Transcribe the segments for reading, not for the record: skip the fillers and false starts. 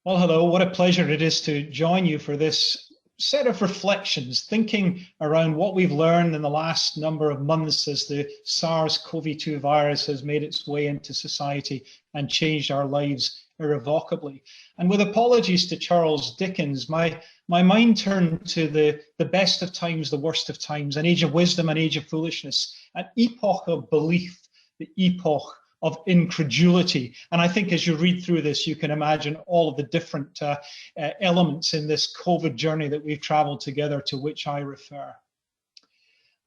Well, hello. What a pleasure it is to join you for this set of reflections, thinking around what we've learned in the last number of months as the SARS-CoV-2 virus has made its way into society and changed our lives irrevocably. And with apologies to Charles Dickens, my mind turned to the best of times, the worst of times, an age of wisdom, an age of foolishness, an epoch of belief, the epoch of incredulity. And I think as you read through this, you can imagine all of the different elements in this COVID journey that we've traveled together, to which I refer.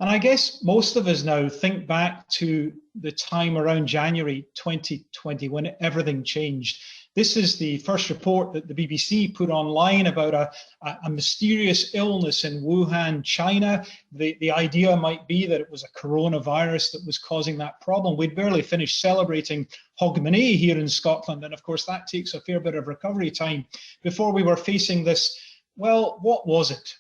And I guess most of us now think back to the time around January 2020 when everything changed. This is the first report that the BBC put online about a mysterious illness in Wuhan, China. The idea might be that it was a coronavirus that was causing that problem. We'd barely finished celebrating Hogmanay here in Scotland, and of course that takes a fair bit of recovery time before we were facing this. Well, what was it?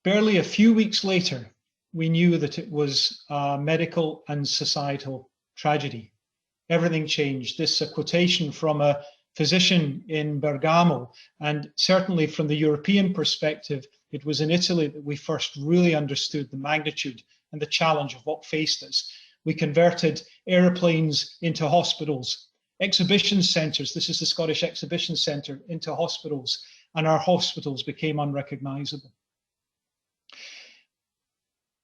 Barely a few weeks later, we knew that it was a medical and societal tragedy. Everything changed. This is a quotation from a physician in Bergamo, and certainly from the European perspective, it was in Italy that we first really understood the magnitude and the challenge of what faced us. We converted aeroplanes into hospitals, exhibition centres, this is the Scottish Exhibition Centre, into hospitals, and our hospitals became unrecognisable.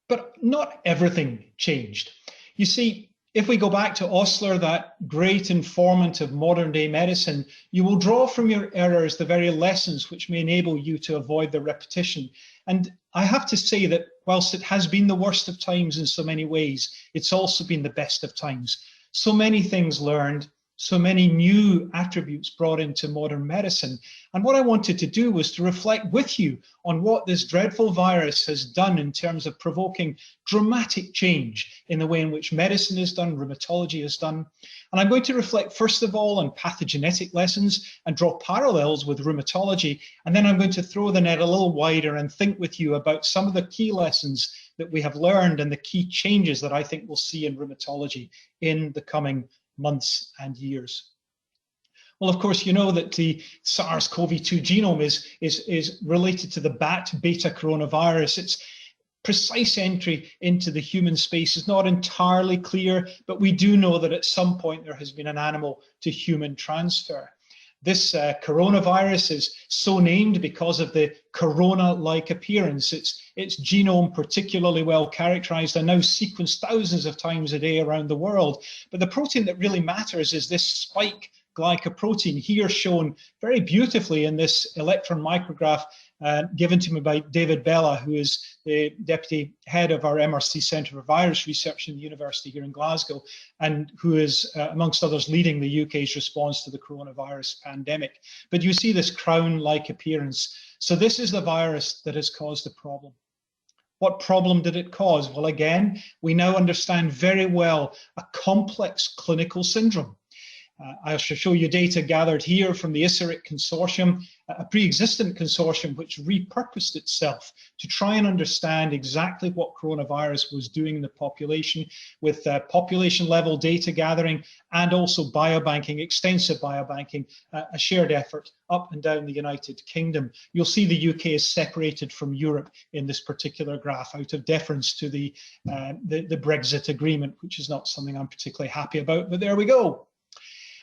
But not everything changed. You see, if we go back to Osler, that great informant of modern day medicine, you will draw from your errors the very lessons which may enable you to avoid the repetition. And I have to say that whilst it has been the worst of times in so many ways, it's also been the best of times. So many things learned, so many new attributes brought into modern medicine. And what I wanted to do was to reflect with you on what this dreadful virus has done in terms of provoking dramatic change in the way in which medicine is done, rheumatology is done. And I'm going to reflect first of all on pathogenetic lessons and draw parallels with rheumatology. And then I'm going to throw the net a little wider and think with you about some of the key lessons that we have learned and the key changes that I think we'll see in rheumatology in the coming months and years. Well, of course, you know that the SARS-CoV-2 genome is related to the bat beta coronavirus. Its precise entry into the human space is not entirely clear, but we do know that at some point there has been an animal to human transfer. This coronavirus is so named because of the corona-like appearance. Its genome particularly well characterized and now sequenced thousands of times a day around the world. But the protein that really matters is this spike glycoprotein, here shown very beautifully in this electron micrograph given to me by David Bella, who is the deputy head of our MRC Centre for Virus Research in the university here in Glasgow, and who is, amongst others, leading the UK's response to the coronavirus pandemic. But you see this crown-like appearance. So this is the virus that has caused the problem. What problem did it cause? Well, again, we now understand very well a complex clinical syndrome. I shall show you data gathered here from the ISARIC consortium, a pre-existent consortium which repurposed itself to try and understand exactly what coronavirus was doing in the population, with population level data gathering and also biobanking, extensive biobanking, a shared effort up and down the United Kingdom. You'll see the UK is separated from Europe in this particular graph out of deference to the Brexit agreement, which is not something I'm particularly happy about, but there we go.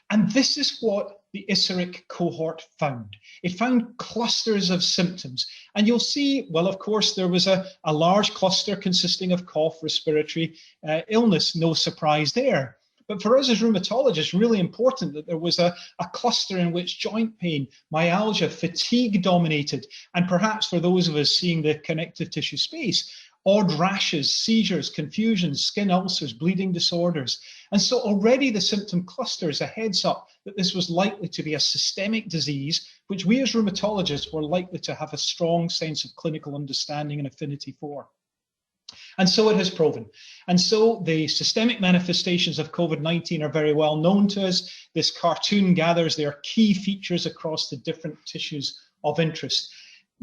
And this is what the ISARIC cohort found. It found clusters of symptoms. And you'll see, well, of course, there was a large cluster consisting of cough, respiratory illness, no surprise there. But for us as rheumatologists, really important that there was a cluster in which joint pain, myalgia, fatigue dominated, and perhaps for those of us seeing the connective tissue space, odd rashes, seizures, confusions, skin ulcers, bleeding disorders. And so already the symptom cluster is a heads up that this was likely to be a systemic disease, which we as rheumatologists were likely to have a strong sense of clinical understanding and affinity for. And so it has proven. And so the systemic manifestations of COVID-19 are very well known to us. This cartoon gathers their key features across the different tissues of interest.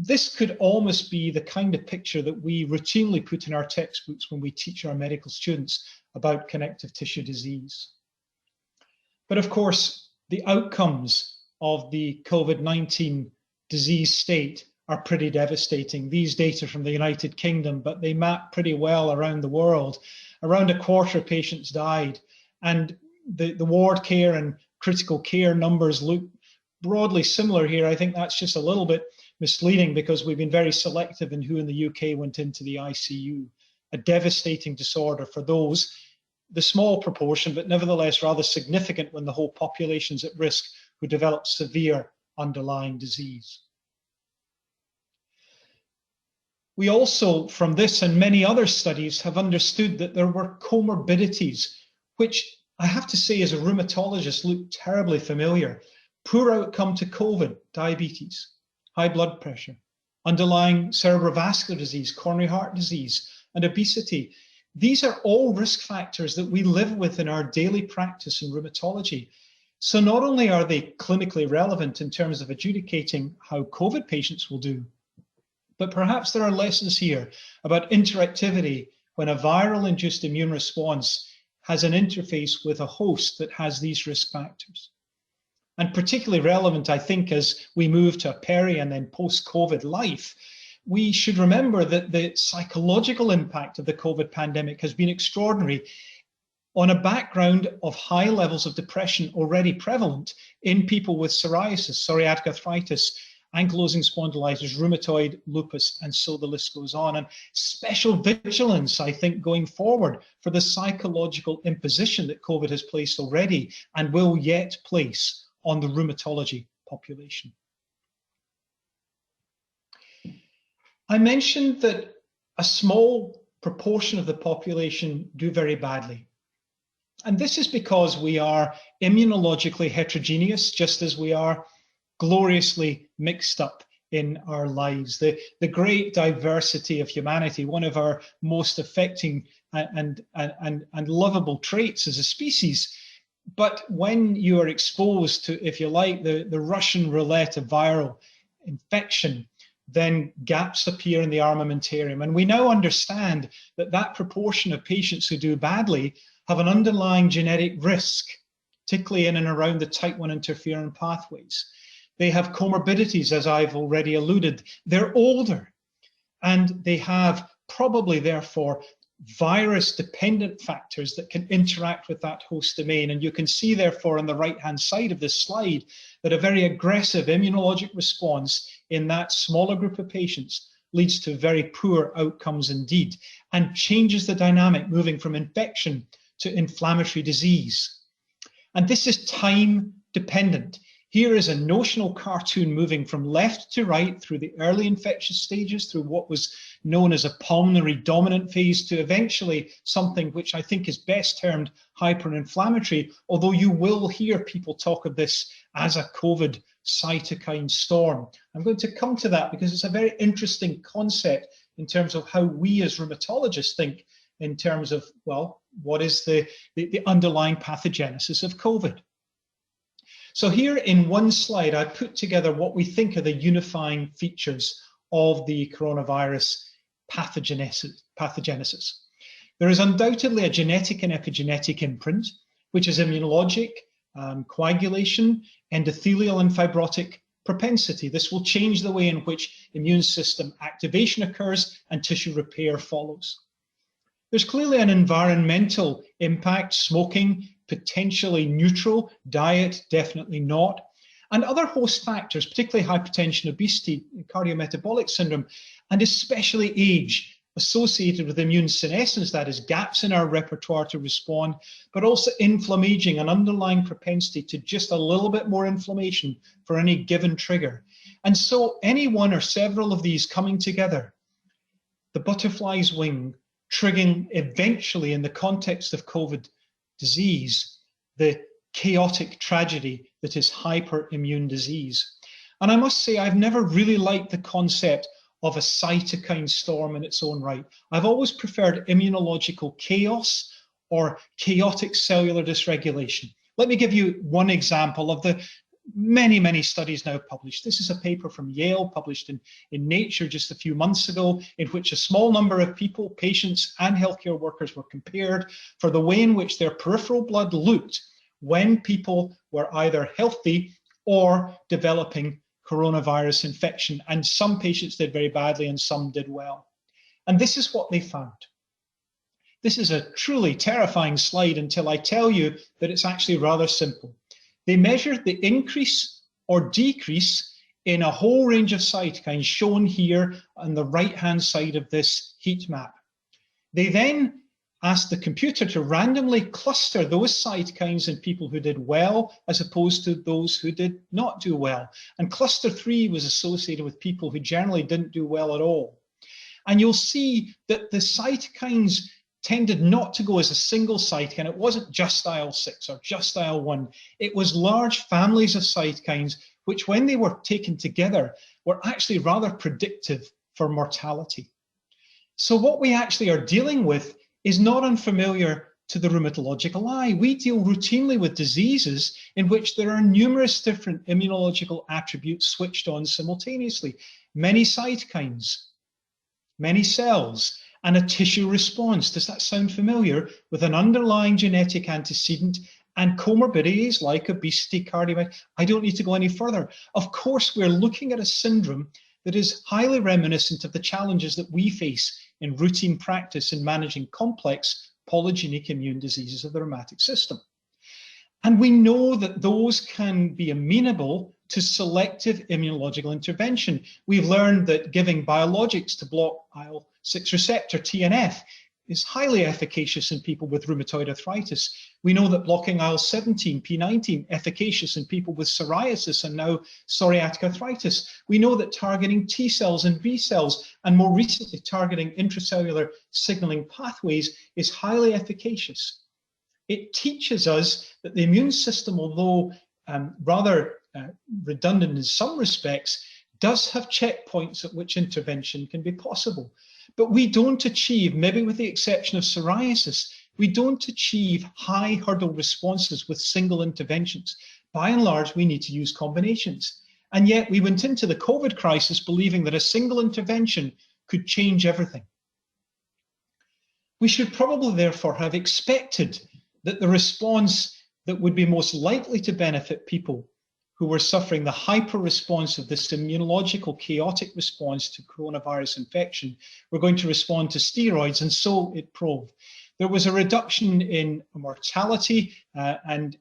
This could almost be the kind of picture that we routinely put in our textbooks when we teach our medical students about connective tissue disease. But of course, the outcomes of the COVID-19 disease state are pretty devastating. These data from the United Kingdom, but they map pretty well around the world. Around a quarter of patients died, and the ward care and critical care numbers look broadly similar here. I think that's just a little bit misleading because we've been very selective in who in the UK went into the ICU. A devastating disorder for those, the small proportion, but nevertheless rather significant when the whole population's at risk, who develop severe underlying disease. We also, from this and many other studies, have understood that there were comorbidities, which I have to say as a rheumatologist look terribly familiar. Poor outcome to COVID, diabetes, high blood pressure, underlying cerebrovascular disease, coronary heart disease, and obesity. These are all risk factors that we live with in our daily practice in rheumatology. So not only are they clinically relevant in terms of adjudicating how COVID patients will do, but perhaps there are lessons here about interactivity when a viral-induced immune response has an interface with a host that has these risk factors. And particularly relevant, I think, as we move to a peri and then post-COVID life, we should remember that the psychological impact of the COVID pandemic has been extraordinary on a background of high levels of depression already prevalent in people with psoriasis, psoriatic arthritis, ankylosing spondylitis, rheumatoid, lupus, and so the list goes on. And special vigilance, I think, going forward for the psychological imposition that COVID has placed already and will yet place on the rheumatology population. I mentioned that a small proportion of the population do very badly. And this is because we are immunologically heterogeneous, just as we are gloriously mixed up in our lives. The great diversity of humanity, one of our most affecting and lovable traits as a species. But when you are exposed to, if you like, the Russian roulette of viral infection, then gaps appear in the armamentarium. And we now understand that that proportion of patients who do badly have an underlying genetic risk, particularly in and around the type 1 interferon pathways. They have comorbidities, as I've already alluded. They're older, and they have probably, therefore, virus-dependent factors that can interact with that host domain. And you can see, therefore, on the right-hand side of this slide, that a very aggressive immunologic response in that smaller group of patients leads to very poor outcomes indeed, and changes the dynamic, moving from infection to inflammatory disease. And this is time-dependent. Here is a notional cartoon moving from left to right through the early infectious stages, through what was known as a pulmonary dominant phase, to eventually something which I think is best termed hyperinflammatory, although you will hear people talk of this as a COVID cytokine storm. I'm going to come to that because it's a very interesting concept in terms of how we as rheumatologists think in terms of, well, what is the underlying pathogenesis of COVID? So here in one slide, I put together what we think are the unifying features of the coronavirus pathogenesis. There is undoubtedly a genetic and epigenetic imprint, which is immunologic, coagulation, endothelial and fibrotic propensity. This will change the way in which immune system activation occurs and tissue repair follows. There's clearly an environmental impact, smoking, potentially neutral, diet, definitely not. And other host factors, particularly hypertension, obesity, cardiometabolic syndrome, and especially age, associated with immune senescence, that is gaps in our repertoire to respond, but also inflammaging, an underlying propensity to just a little bit more inflammation for any given trigger. And so any one or several of these coming together, the butterfly's wing, triggering eventually in the context of COVID disease, the chaotic tragedy that is hyperimmune disease. And I must say, I've never really liked the concept of a cytokine storm in its own right. I've always preferred immunological chaos or chaotic cellular dysregulation. Let me give you one example of the many studies now published. This is a paper from Yale published in Nature just a few months ago, in which a small number of people, patients and healthcare workers, were compared for the way in which their peripheral blood looked when people were either healthy or developing coronavirus infection. And some patients did very badly and some did well. And this is what they found. This is a truly terrifying slide until I tell you that it's actually rather simple. They measured the increase or decrease in a whole range of cytokines shown here on the right-hand side of this heat map. They then asked the computer to randomly cluster those cytokines in people who did well as opposed to those who did not do well. And cluster 3 was associated with people who generally didn't do well at all. And you'll see that the cytokines tended not to go as a single cytokine. It wasn't just IL-6 or just IL-1. It was large families of cytokines which, when they were taken together, were actually rather predictive for mortality. So what we actually are dealing with is not unfamiliar to the rheumatological eye. We deal routinely with diseases in which there are numerous different immunological attributes switched on simultaneously. Many cytokines, many cells, and a tissue response. Does that sound familiar? With an underlying genetic antecedent and comorbidities like obesity, cardiomyopathy. I don't need to go any further. Of course, we're looking at a syndrome that is highly reminiscent of the challenges that we face in routine practice in managing complex polygenic immune diseases of the rheumatic system. And we know that those can be amenable to selective immunological intervention. We've learned that giving biologics to block IL-6 receptor, TNF, is highly efficacious in people with rheumatoid arthritis. We know that blocking IL-17, P19, efficacious in people with psoriasis and now psoriatic arthritis. We know that targeting T cells and B cells, and more recently targeting intracellular signaling pathways, is highly efficacious. It teaches us that the immune system, although rather redundant in some respects, does have checkpoints at which intervention can be possible. But we don't achieve, maybe with the exception of psoriasis, we don't achieve high hurdle responses with single interventions. By and large, we need to use combinations. And yet we went into the COVID crisis believing that a single intervention could change everything. We should probably therefore have expected that the response that would be most likely to benefit people who were suffering the hyper-response of this immunological chaotic response to coronavirus infection were going to respond to steroids, and so it proved. There was a reduction in mortality and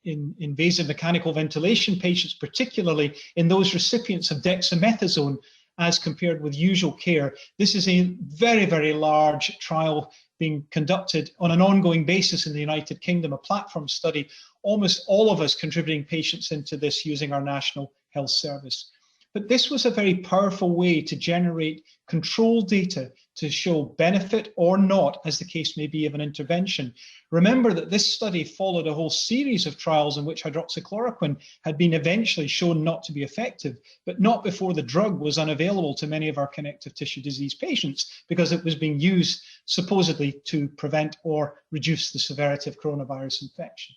in invasive mechanical ventilation patients, particularly in those recipients of dexamethasone as compared with usual care. This is a very, very large trial being conducted on an ongoing basis in the United Kingdom, a platform study, almost all of us contributing patients into this using our National Health Service. But this was a very powerful way to generate control data to show benefit or not, as the case may be, of an intervention. Remember that this study followed a whole series of trials in which hydroxychloroquine had been eventually shown not to be effective, but not before the drug was unavailable to many of our connective tissue disease patients because it was being used supposedly to prevent or reduce the severity of coronavirus infection.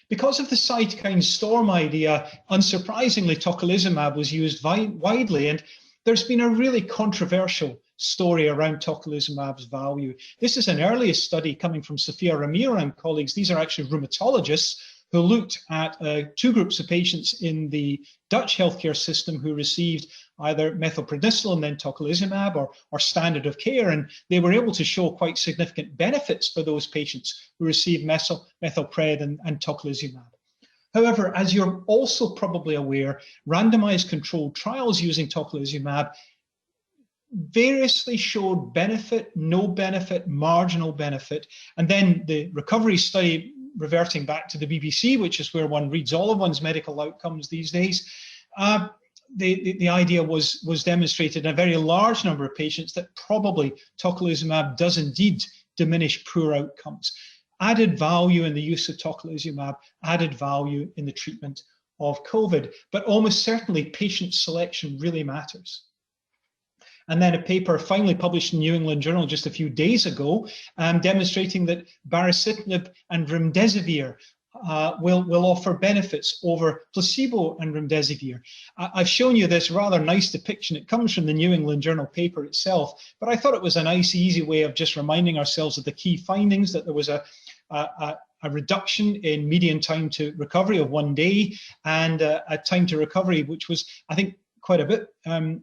Because of the cytokine storm idea, unsurprisingly, tocilizumab was used widely, and there's been a really controversial story around tocilizumab's value. This is an earlier study coming from Sofia Ramiro and colleagues. These are actually rheumatologists who looked at two groups of patients in the Dutch healthcare system who received either methylprednisolone and then tocilizumab or standard of care, and they were able to show quite significant benefits for those patients who received methylpred and tocilizumab. However, as you're also probably aware, randomized controlled trials using tocilizumab variously showed benefit, no benefit, marginal benefit, and then the recovery study, reverting back to the BBC, which is where one reads all of one's medical outcomes these days, the idea was demonstrated in a very large number of patients that probably tocilizumab does indeed diminish poor outcomes. Added value in the use of tocilizumab, added value in the treatment of COVID, but almost certainly patient selection really matters. And then a paper finally published in New England Journal just a few days ago demonstrating that baricitinib and remdesivir will offer benefits over placebo and remdesivir. I've shown you this rather nice depiction. It comes from the New England Journal paper itself, but I thought it was a nice, easy way of just reminding ourselves of the key findings, that there was a a reduction in median time to recovery of 1 day, and a time to recovery which was, I think, quite a bit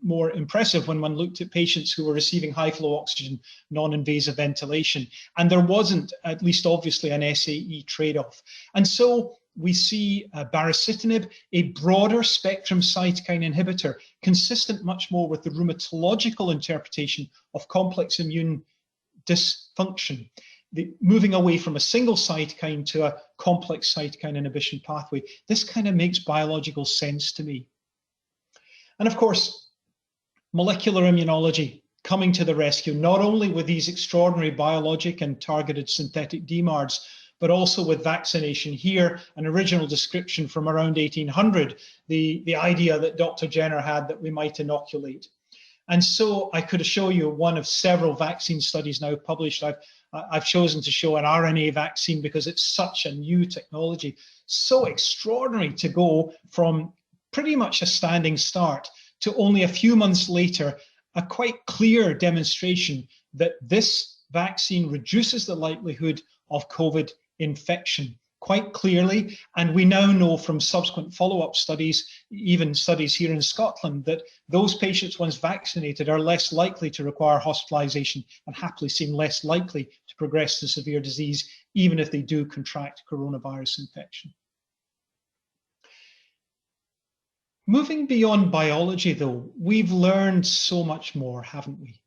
more impressive when one looked at patients who were receiving high flow oxygen, non-invasive ventilation. And there wasn't, at least obviously, an SAE trade-off. And so we see baricitinib, a broader spectrum cytokine inhibitor, consistent much more with the rheumatological interpretation of complex immune dysfunction, moving away from a single cytokine to a complex cytokine inhibition pathway. This kind of makes biological sense to me. And of course, molecular immunology coming to the rescue, not only with these extraordinary biologic and targeted synthetic DMARDs, but also with vaccination. Here, an original description from around 1800, the idea that Dr. Jenner had that we might inoculate. And so I could show you one of several vaccine studies now published. I've chosen to show an RNA vaccine because it's such a new technology, so extraordinary to go from pretty much a standing start to only a few months later, a quite clear demonstration that this vaccine reduces the likelihood of COVID infection quite clearly. And we now know from subsequent follow-up studies, even studies here in Scotland, that those patients once vaccinated are less likely to require hospitalization and happily seem less likely to progress to severe disease, even if they do contract coronavirus infection. Moving beyond biology, though, we've learned so much more, haven't we?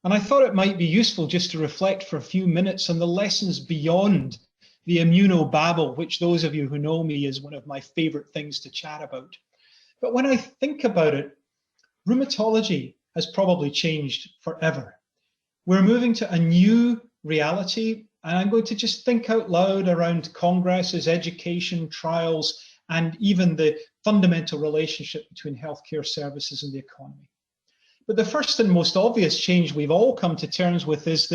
And I thought it might be useful just to reflect for a few minutes on the lessons beyond the immunobabble, which those of you who know me is one of my favorite things to chat about. But when I think about it, rheumatology has probably changed forever. We're moving to a new reality, and I'm going to just think out loud around congresses, education, trials, and even the fundamental relationship between healthcare services and the economy. But the first and most obvious change we've all come to terms with is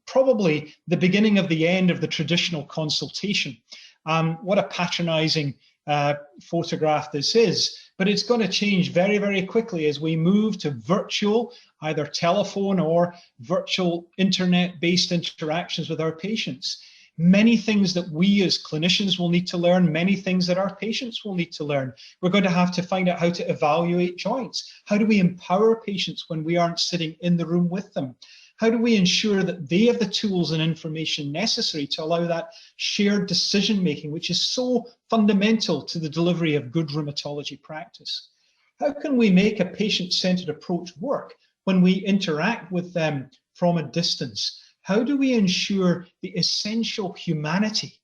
probably the beginning of the end of the traditional consultation. What a patronizing photograph this is, but it's going to change very, very quickly as we move to virtual, either telephone or virtual internet-based interactions with our patients. Many things that we as clinicians will need to learn, many things that our patients will need to learn. We're going to have to find out how to evaluate joints. How do we empower patients when we aren't sitting in the room with them? How do we ensure that they have the tools and information necessary to allow that shared decision-making, which is so fundamental to the delivery of good rheumatology practice? How can we make a patient-centered approach work when we interact with them from a distance? How do we ensure the essential humanity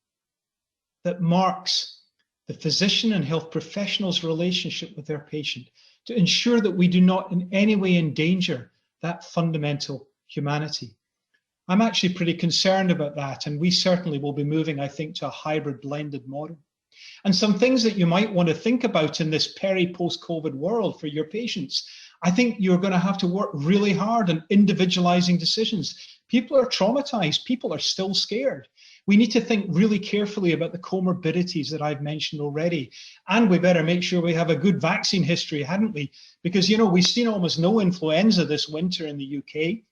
that marks the physician and health professional's relationship with their patient to ensure that we do not in any way endanger that fundamental humanity? I'm actually pretty concerned about that, and we certainly will be moving, I think, to a hybrid blended model. And some things that you might want to think about in this peri-post-COVID world for your patients. I think you're going to have to work really hard on individualizing decisions. People are traumatized. People are still scared. We need to think really carefully about the comorbidities that I've mentioned already. And we better make sure we have a good vaccine history, hadn't we? Because, you know, we've seen almost no influenza this winter in the UK.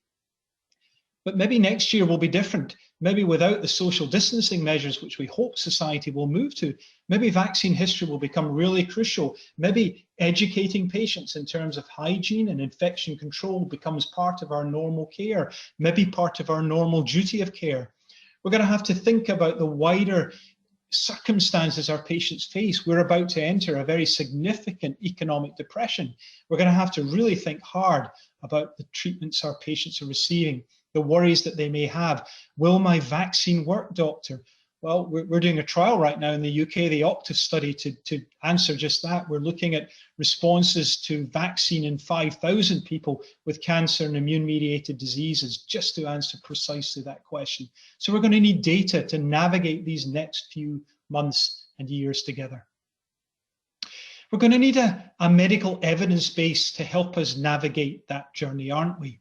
But maybe next year will be different. Maybe without the social distancing measures, which we hope society will move to, maybe vaccine history will become really crucial. Maybe educating patients in terms of hygiene and infection control becomes part of our normal care, maybe part of our normal duty of care. We're going to have to think about the wider circumstances our patients face. We're about to enter a very significant economic depression. We're going to have to really think hard about the treatments our patients are receiving, the worries that they may have. Will my vaccine work, doctor? Well, we're doing a trial right now in the UK, the Octave study, to answer just that. We're looking at responses to vaccine in 5,000 people with cancer and immune-mediated diseases, just to answer precisely that question. So we're going to need data to navigate these next few months and years together. We're going to need a medical evidence base to help us navigate that journey, aren't we?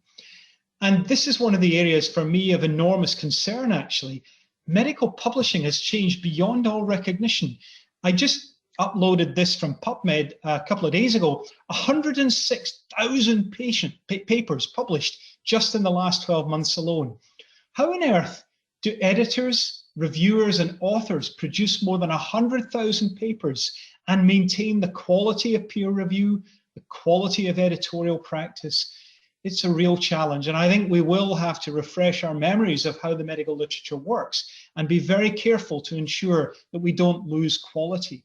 And this is one of the areas for me of enormous concern, actually. Medical publishing has changed beyond all recognition. I just uploaded this from PubMed a couple of days ago, 106,000 papers published just in the last 12 months alone. How on earth do editors, reviewers and authors produce more than 100,000 papers and maintain the quality of peer review, the quality of editorial practice. It's a real challenge. And I think we will have to refresh our memories of how the medical literature works and be very careful to ensure that we don't lose quality.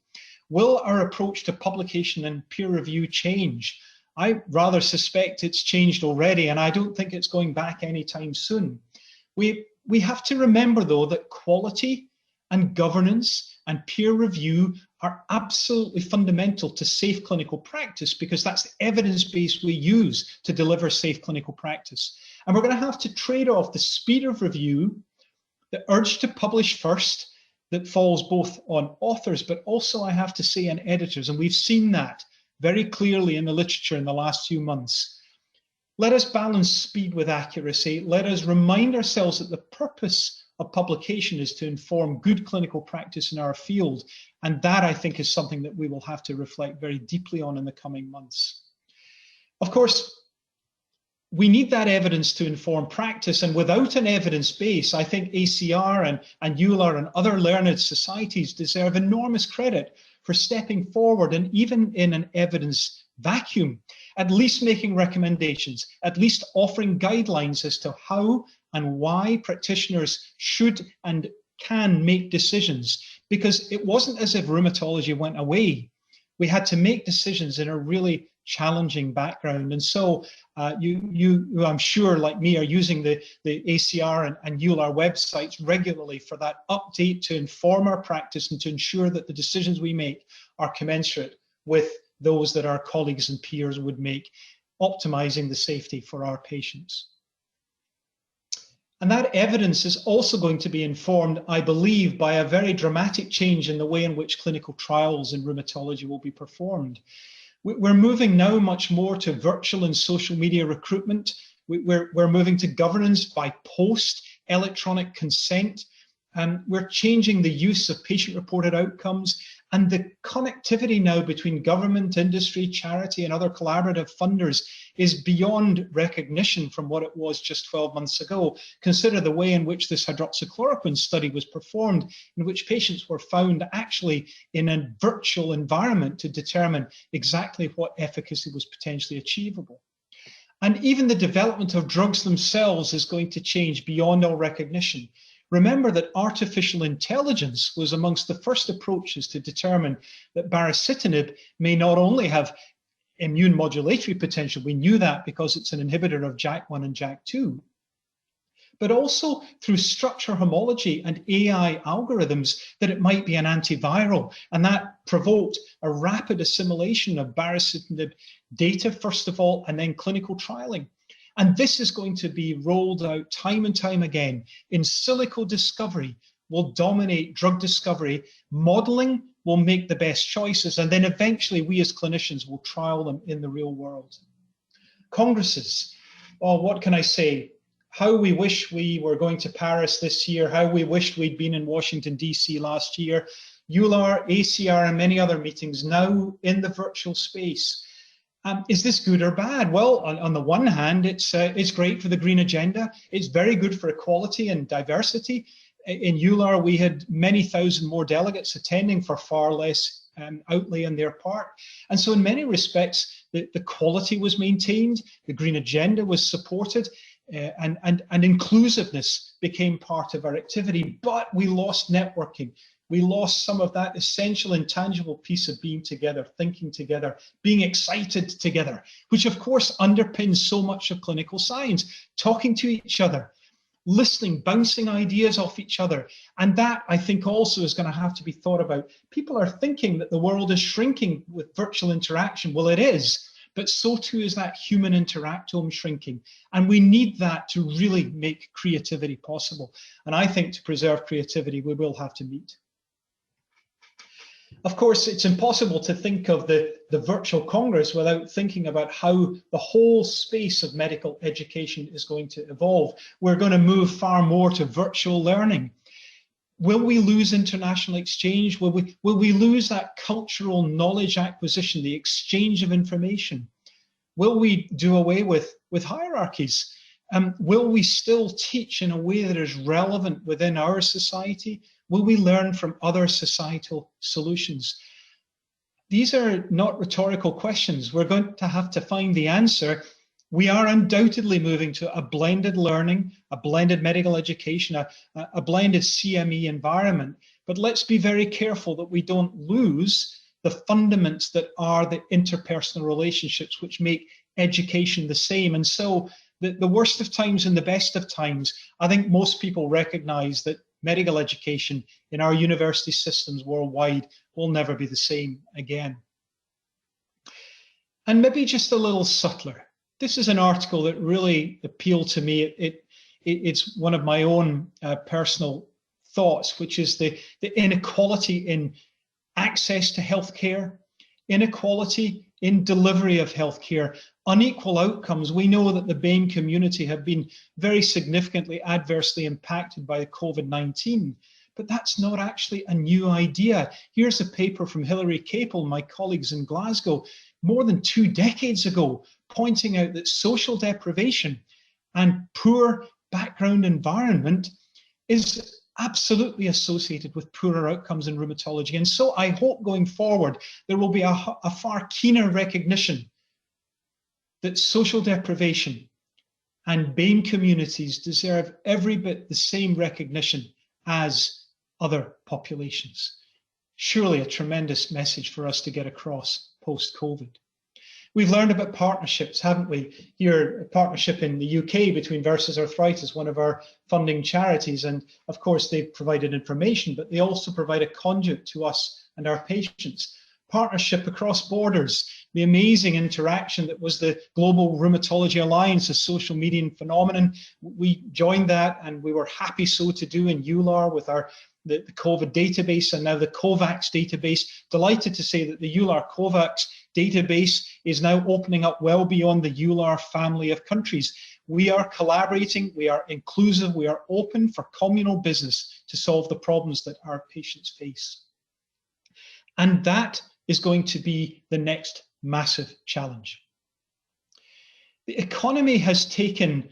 Will our approach to publication and peer review change? I rather suspect it's changed already, and I don't think it's going back anytime soon. We have to remember, though, that quality and governance and peer review are absolutely fundamental to safe clinical practice, because that's the evidence base we use to deliver safe clinical practice. And we're going to have to trade off the speed of review, the urge to publish first, that falls both on authors, but also, I have to say, on editors. And we've seen that very clearly in the literature in the last few months. Let us balance speed with accuracy. Let us remind ourselves that the purpose of publication is to inform good clinical practice in our field. And that, I think, is something that we will have to reflect very deeply on in the coming months. Of course, we need that evidence to inform practice. And without an evidence base, I think ACR and EULAR and other learned societies deserve enormous credit for stepping forward, and even in an evidence vacuum, at least making recommendations, at least offering guidelines as to how and why practitioners should and can make decisions. Because it wasn't as if rheumatology went away. We had to make decisions in a really challenging background. And so you, I'm sure, like me, are using the ACR and EULAR websites regularly for that update to inform our practice and to ensure that the decisions we make are commensurate with those that our colleagues and peers would make, optimizing the safety for our patients. And that evidence is also going to be informed, I believe, by a very dramatic change in the way in which clinical trials in rheumatology will be performed. We're moving now much more to virtual and social media recruitment. We're moving to governance by post, electronic consent. We're changing the use of patient-reported outcomes, and the connectivity now between government, industry, charity, and other collaborative funders is beyond recognition from what it was just 12 months ago. Consider the way in which this hydroxychloroquine study was performed, in which patients were found actually in a virtual environment to determine exactly what efficacy was potentially achievable. And even the development of drugs themselves is going to change beyond all recognition. Remember that artificial intelligence was amongst the first approaches to determine that baricitinib may not only have immune modulatory potential, we knew that because it's an inhibitor of JAK1 and JAK2, but also through structure homology and AI algorithms that it might be an antiviral. And that provoked a rapid assimilation of baricitinib data, first of all, and then clinical trialing. And this is going to be rolled out time and time again. In silico discovery will dominate drug discovery. Modeling will make the best choices. And then eventually we as clinicians will trial them in the real world. Congresses, oh, what can I say? How we wish we were going to Paris this year, how we wished we'd been in Washington, DC last year. EULAR, ACR, and many other meetings now in the virtual space. Is this good or bad? Well, on the one hand, it's great for the green agenda. It's very good for equality and diversity. In EULAR, we had many thousand more delegates attending for far less outlay on their part. And so in many respects, the quality was maintained, the green agenda was supported, and inclusiveness became part of our activity. But we lost networking. We lost some of that essential intangible piece of being together, thinking together, being excited together, which of course underpins so much of clinical science, talking to each other, listening, bouncing ideas off each other. And that, I think, also is going to have to be thought about. People are thinking that the world is shrinking with virtual interaction. Well, it is, but so too is that human interactome shrinking. And we need that to really make creativity possible. And I think to preserve creativity, we will have to meet. Of course, it's impossible to think of the virtual Congress without thinking about how the whole space of medical education is going to evolve. We're going to move far more to virtual learning. Will we lose international exchange? Will we lose that cultural knowledge acquisition, the exchange of information? Will we do away with hierarchies? Will we still teach in a way that is relevant within our society? Will we learn from other societal solutions? These are not rhetorical questions. We're going to have to find the answer. We are undoubtedly moving to a blended learning, a blended medical education, a blended CME environment. But let's be very careful that we don't lose the fundaments that are the interpersonal relationships which make education the same. And so the worst of times and the best of times, I think most people recognize that medical education in our university systems worldwide will never be the same again. And maybe just a little subtler. This is an article that really appealed to me. It's one of my own personal thoughts, which is the inequality in access to healthcare, inequality in delivery of healthcare, unequal outcomes. We know that the BAME community have been very significantly adversely impacted by COVID-19, but that's not actually a new idea. Here's a paper from Hilary Capel, my colleagues in Glasgow, more than 2 decades ago, pointing out that social deprivation and poor background environment is absolutely associated with poorer outcomes in rheumatology. And so I hope going forward, there will be a far keener recognition that social deprivation and BAME communities deserve every bit the same recognition as other populations. Surely a tremendous message for us to get across post-COVID. We've learned about partnerships, haven't we? Here, a partnership in the UK between Versus Arthritis, one of our funding charities. And of course, they've provided information, but they also provide a conduit to us and our patients. Partnership across borders, the amazing interaction that was the Global Rheumatology Alliance, a social media phenomenon. We joined that and we were happy so to do in EULAR with the COVID database and now the COVAX database. Delighted to say that the EULAR COVAX database is now opening up well beyond the EULAR family of countries. We are collaborating, we are inclusive, we are open for communal business to solve the problems that our patients face. And that is going to be the next massive challenge. The economy has taken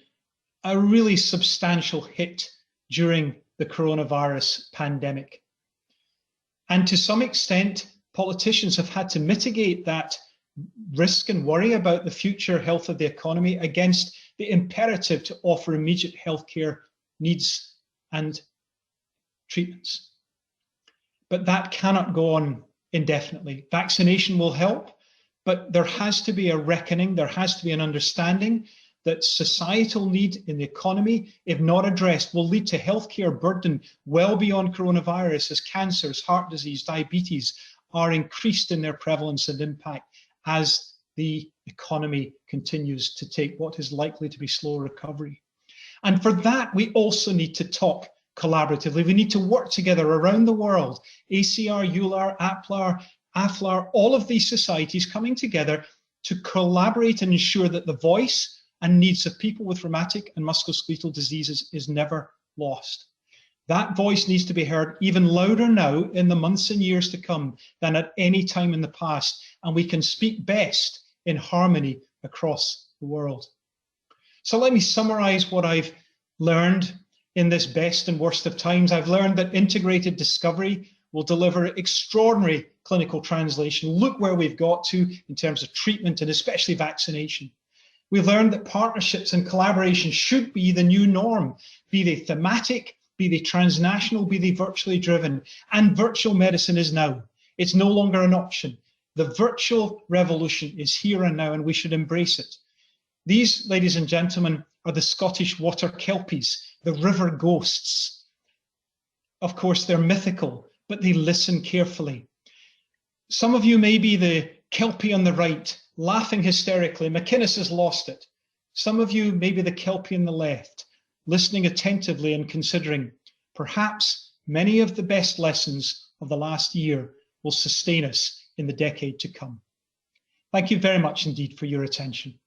a really substantial hit during the coronavirus pandemic. And to some extent, politicians have had to mitigate that risk and worry about the future health of the economy against the imperative to offer immediate healthcare needs and treatments. But that cannot go on indefinitely. Vaccination will help, but there has to be a reckoning, there has to be an understanding that societal need in the economy, if not addressed, will lead to healthcare burden well beyond coronavirus as cancers, heart disease, diabetes are increased in their prevalence and impact as the economy continues to take what is likely to be slow recovery. And for that, we also need to talk collaboratively. We need to work together around the world. ACR, EULAR, APLAR, AFLAR, all of these societies coming together to collaborate and ensure that the voice and needs of people with rheumatic and musculoskeletal diseases is never lost. That voice needs to be heard even louder now in the months and years to come than at any time in the past, and we can speak best in harmony across the world. So let me summarize what I've learned in this best and worst of times. I've learned that integrated discovery will deliver extraordinary clinical translation. Look where we've got to in terms of treatment and especially vaccination. We've learned that partnerships and collaboration should be the new norm, be they thematic, be they transnational, be they virtually driven. And virtual medicine is now. It's no longer an option. The virtual revolution is here and now, and we should embrace it. These, ladies and gentlemen, are the Scottish water kelpies, the river ghosts. Of course, they're mythical, but they listen carefully. Some of you may be the kelpie on the right, laughing hysterically. McInnes has lost it. Some of you may be the kelpie on the left, listening attentively and considering perhaps many of the best lessons of the last year will sustain us in the decade to come. Thank you very much indeed for your attention.